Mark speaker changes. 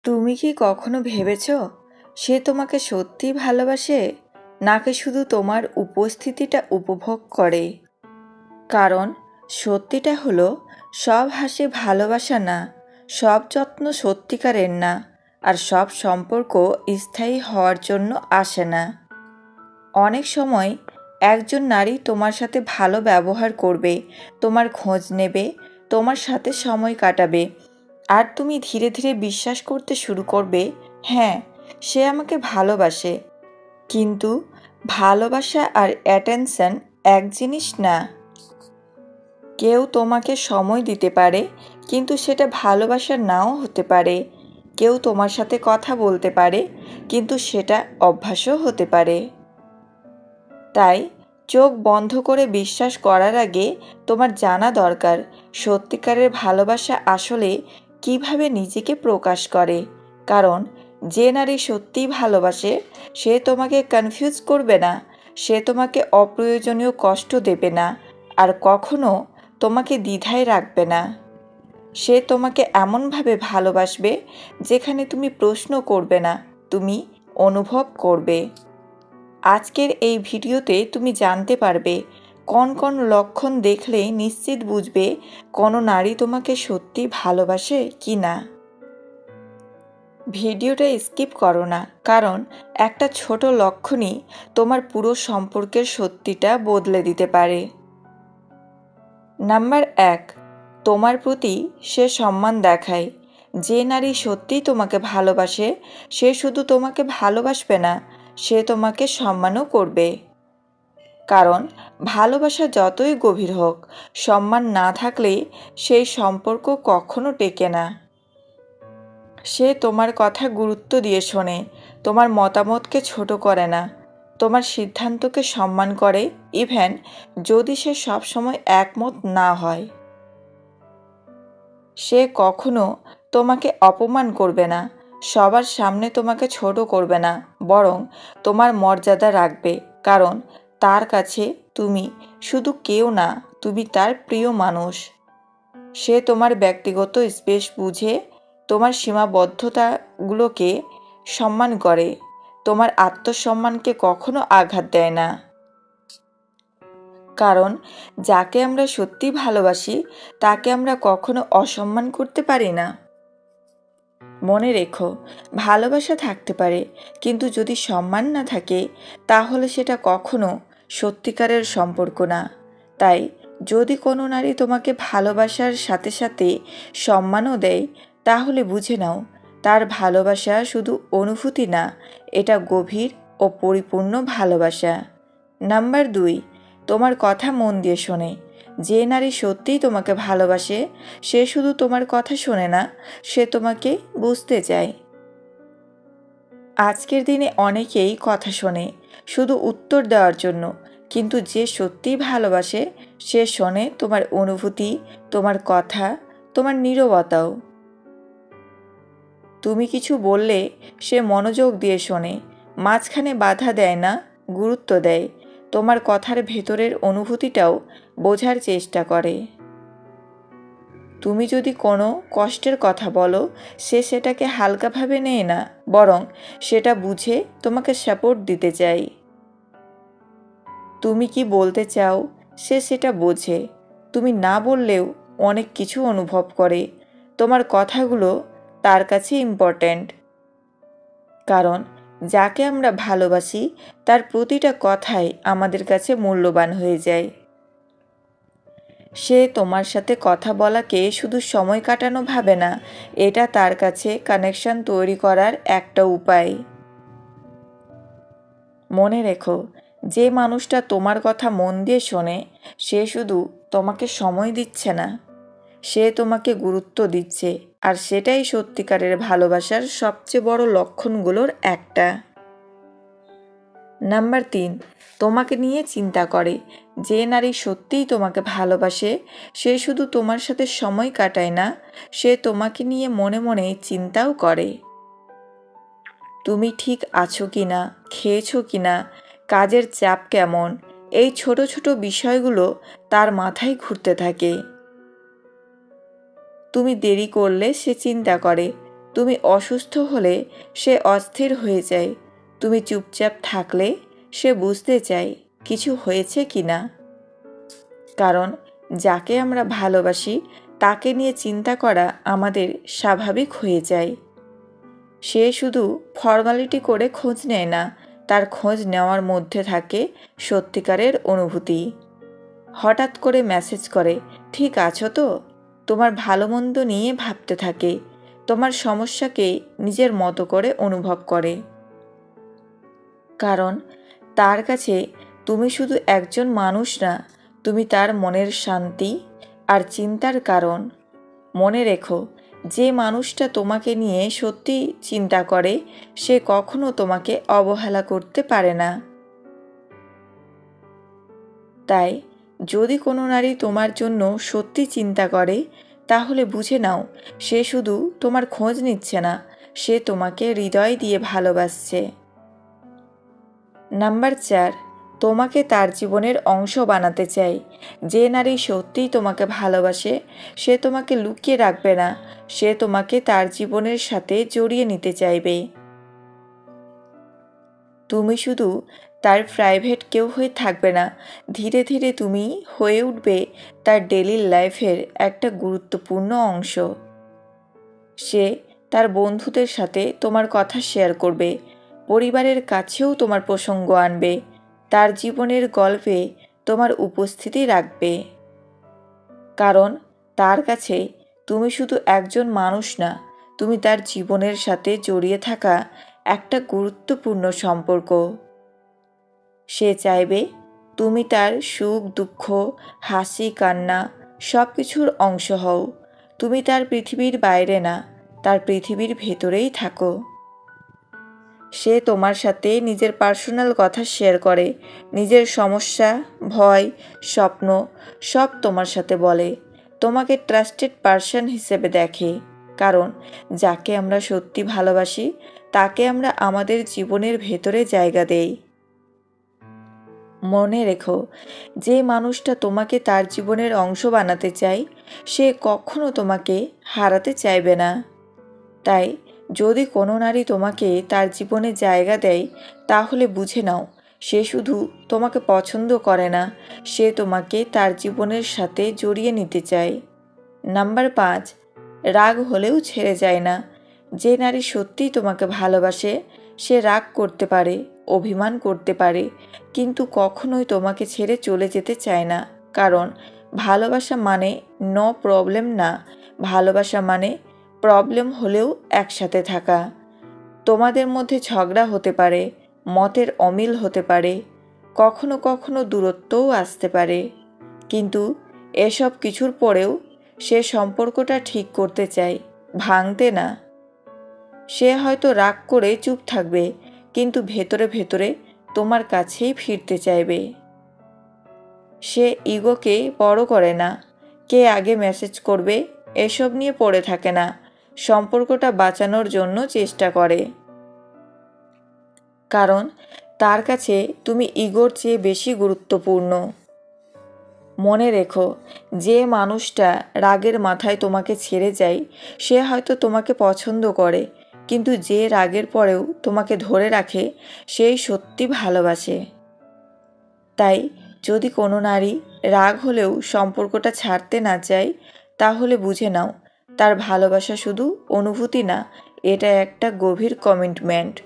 Speaker 1: তুমি কি কখনো ভেবেছ সে তোমাকে সত্যি ভালোবাসে নাকি শুধু তোমার উপস্থিতিটা উপভোগ করে? কারণ সত্যিটা হলো, সব হাসি ভালোবাসা না, সব যত্ন সত্যিকারের না, আর সব সম্পর্ক স্থায়ী হওয়ার জন্য আসে না। অনেক সময় একজন নারী তোমার সাথে ভালো ব্যবহার করবে, তোমার খোঁজ নেবে, তোমার সাথে সময় কাটাবে, আর তুমি ধীরে ধীরে বিশ্বাস করতে শুরু করবে, হ্যাঁ, সে আমাকে ভালোবাসে। কিন্তু ভালোবাসা আর অ্যাটেনশন এক জিনিস না। কেউ তোমাকে সময় দিতে পারে, কিন্তু সেটা ভালোবাসা নাও হতে পারে। কেউ তোমার সাথে কথা বলতে পারে, কিন্তু সেটা অভ্যাসও হতে পারে। তাই চোখ বন্ধ করে বিশ্বাস করার আগে তোমার জানা দরকার সত্যিকারের ভালোবাসা আসলে কিভাবে নিজেকে প্রকাশ করে। কারণ যে নারী সত্যিই ভালোবাসে সে তোমাকে কনফিউজ করবে না, সে তোমাকে অপ্রয়োজনীয় কষ্ট দেবে না, আর কখনো তোমাকে দ্বিধায় রাখবে না। সে তোমাকে এমনভাবে ভালোবাসবে যেখানে তুমি প্রশ্ন করবে না, তুমি অনুভব করবে। আজকের এই ভিডিওতে তুমি জানতে পারবে কোন কোন লক্ষণ দেখলে নিশ্চিত বুঝবে কোনো নারী তোমাকে সত্যি ভালোবাসে কি না। ভিডিওটা স্কিপ করো না, কারণ একটা ছোট লক্ষণই তোমার পুরো সম্পর্কের সত্যিটা বদলে দিতে পারে। নাম্বার 1, তোমার প্রতি সে সম্মান দেখায়। যে নারী সত্যিই তোমাকে ভালোবাসে সে শুধু তোমাকে ভালোবাসবে না, সে তোমাকে সম্মানও করবে। কারণ ভালোবাসা যতই গভীর হোক, সম্মান না থাকলে সেই সম্পর্ক কখনো টেকে না। সে তোমার কথা গুরুত্ব দিয়ে শোনে, তোমার মতামতকে ছোট করে না, তোমার সিদ্ধান্তকে সম্মান করে, ইভেন যদি সে সবসময় একমত না হয়। সে কখনো তোমাকে অপমান করবে না, সবার সামনে তোমাকে ছোট করবে না, বরং তোমার মর্যাদা রাখবে। কারণ তার কাছে তুমি শুধু কেউ না, তুমি তার প্রিয় মানুষ। সে তোমার ব্যক্তিগত স্পেস বুঝে, তোমার সীমাবদ্ধতাগুলোকে সম্মান করে, তোমার আত্মসম্মানকে কখনো আঘাত দেয় না। কারণ যাকে আমরা সত্যি ভালোবাসি তাকে আমরা কখনো অসম্মান করতে পারি না। মনে রেখো, ভালোবাসা থাকতে পারে, কিন্তু যদি সম্মান না থাকে তাহলে সেটা কখনো সত্যিকারের সম্পর্ক না। তাই যদি কোনো নারী তোমাকে ভালোবাসার সাথে সাথে সম্মানও দেয়, তাহলে বুঝে নাও তার ভালোবাসা শুধু অনুভূতি না, এটা গভীর ও পরিপূর্ণ ভালোবাসা। নাম্বার 2, তোমার কথা মন দিয়ে শোনে। যে নারী সত্যিই তোমাকে ভালোবাসে সে শুধু তোমার কথা শোনে না, সে তোমাকে বুঝতে চায়। আজকের দিনে অনেকেই কথা শোনে শুধু উত্তর দেওয়ার জন্য, কিন্তু যে সত্যিই ভালোবাসে সে শোনে তোমার অনুভূতি, তোমার কথা, তোমার নীরবতাও। তুমি কিছু বললে সে মনোযোগ দিয়ে শোনে, মাঝখানে বাধা দেয় না, গুরুত্ব দেয়, তোমার কথার ভেতরের অনুভূতিটাও বোঝার চেষ্টা করে। তুমি যদি কোনো কষ্টের কথা বলো সে সেটাকে হালকাভাবে নেয় না, বরং সেটা বুঝে তোমাকে সাপোর্ট দিতে চায়। তুমি কি বলতে চাও সে সেটা বোঝে, তুমি না বললেও অনেক কিছু অনুভব করে। তোমার কথাগুলো তার কাছে ইম্পর্ট্যান্ট। কারণ যাকে আমরা ভালোবাসি তার প্রতিটা কথাই আমাদের কাছে মূল্যবান হয়ে যায়। সে তোমার সাথে কথা বলাকে শুধু সময় কাটানো ভাবে না, এটা তার কাছে কানেকশন তৈরি করার একটা উপায়। মনে রেখো, যে মানুষটা তোমার কথা মন দিয়ে শোনে সে শুধু তোমাকে সময় দিচ্ছে না, সে তোমাকে গুরুত্ব দিচ্ছে, আর সেটাই সত্যিকারের ভালোবাসার সবচেয়ে বড় লক্ষণগুলোর একটা। নাম্বার 3, তোমাকে নিয়ে চিন্তা করে। যে নারী সত্যিই তোমাকে ভালোবাসে সে শুধু তোমার সাথে সময় কাটায় না, সে তোমাকে নিয়ে মনে মনে চিন্তাও করে। তুমি ঠিক আছো কি না, খেয়েছো কি না, কাজের চাপ কেমন, এই ছোট ছোট বিষয়গুলো তার মাথায় ঘুরতে থাকে। তুমি দেরি করলে সে চিন্তা করে, তুমি অসুস্থ হলে সে অস্থির হয়ে যায়, তুমি চুপচাপ থাকলে সে বুঝতে চায় কিছু হয়েছে কি না। কারণ যাকে আমরা ভালোবাসি তাকে নিয়ে চিন্তা করা আমাদের স্বাভাবিক হয়ে যায়। সে শুধু ফর্মালিটি করে খোঁজ নেয় না, তার খোঁজ নেওয়ার মধ্যে থাকে সত্যিকারের অনুভূতি। হঠাৎ করে মেসেজ করে, ঠিক আছো তো? তোমার ভালো মন্দ নিয়ে ভাবতে থাকে, তোমার সমস্যাকে নিজের মতো করে অনুভব করে। কারণ তার কাছে তুমি শুধু একজন মানুষ না, তুমি তার মনের শান্তি আর চিন্তার কারণ। মনে রেখো, যে মানুষটা তোমাকে নিয়ে সত্যি চিন্তা করে সে কখনো তোমাকে অবহেলা করতে পারে না। তাই যদি কোনো নারী তোমার জন্য সত্যি চিন্তা করে তাহলে বুঝে নাও সে শুধু তোমার খোঁজ নিচ্ছে না, সে তোমাকে হৃদয় দিয়ে ভালোবাসছে। নাম্বার 4, তোমাকে তার জীবনের অংশ বানাতে চাই। যে নারী সত্যিই তোমাকে ভালোবাসে সে তোমাকে লুকিয়ে রাখবে না, সে তোমাকে তার জীবনের সাথে জড়িয়ে নিতে চাইবে। তুমি শুধু তার প্রাইভেট কেউ হয়ে থাকবে না, ধীরে ধীরে তুমি হয়ে উঠবে তার ডেইলি লাইফের একটা গুরুত্বপূর্ণ অংশ। সে তার বন্ধুদের সাথে তোমার কথা শেয়ার করবে, পরিবারের কাছেও তোমার প্রসঙ্গ আনবে, তার জীবনের গল্পে তোমার উপস্থিতি রাখবে। কারণ তার কাছে তুমি শুধু একজন মানুষ না, তুমি তার জীবনের সাথে জড়িয়ে থাকা একটা গুরুত্বপূর্ণ সম্পর্ক। সে চাইবে তুমি তার সুখ দুঃখ, হাসি কান্না সব কিছুর অংশ হও। তুমি তার পৃথিবীর বাইরে না, তার পৃথিবীর ভেতরেই থাকো। সে তোমার সাথে নিজের পার্সোনাল কথা শেয়ার করে, নিজের সমস্যা, ভয়, স্বপ্ন সব তোমার সাথে বলে, তোমাকে ট্রাস্টেড পার্সন হিসেবে দেখে। কারণ যাকে আমরা সত্যি ভালোবাসি তাকে আমরা আমাদের জীবনের ভেতরে জায়গা দেই। মনে রেখো, যে মানুষটা তোমাকে তার জীবনের অংশ বানাতে চায় সে কখনো তোমাকে হারাতে চাইবে না। তাই যদি কোনো নারী তোমাকে তার জীবনে জায়গা দেয় তাহলে বুঝে নাও সে শুধু তোমাকে পছন্দ করে না, সে তোমাকে তার জীবনের সাথে জড়িয়ে নিতে চায়। নাম্বার 5, রাগ হলেও ছেড়ে যায় না। যে নারী সত্যিই তোমাকে ভালোবাসে সে রাগ করতে পারে, অভিমান করতে পারে, কিন্তু কখনোই তোমাকে ছেড়ে চলে যেতে চায় না। কারণ ভালোবাসা মানে নো প্রবলেম না, ভালোবাসা মানে প্রবলেম হলেও একসাথে থাকা। তোমাদের মধ্যে ঝগড়া হতে পারে, মতের অমিল হতে পারে, কখনো কখনো দূরত্বও আসতে পারে, কিন্তু এসব কিছুর পরেও সে সম্পর্কটা ঠিক করতে চায়, ভাঙতে না। সে হয়তো রাগ করে চুপ থাকবে, কিন্তু ভেতরে ভেতরে তোমার কাছেই ফিরতে চাইবে। সে ইগোকে বড় করে না, কে আগে মেসেজ করবে এসব নিয়ে পড়ে থাকে না, সম্পর্কটা বাঁচানোর জন্য চেষ্টা করে। কারণ তার কাছে তুমি ইগোর চেয়ে বেশি গুরুত্বপূর্ণ। মনে রেখো, যে মানুষটা রাগের মাথায় তোমাকে ছেড়ে যায় সে হয়তো তোমাকে পছন্দ করে, কিন্তু যে রাগের পরেও তোমাকে ধরে রাখে সেই সত্যি ভালোবাসে। তাই যদি কোনো নারী রাগ হলেও সম্পর্কটা ছাড়তে না চায় তাহলে বুঝে নাও তার ভালোবাসা শুধু অনুভূতি না, এটা একটা গভীর কমিটমেন্ট।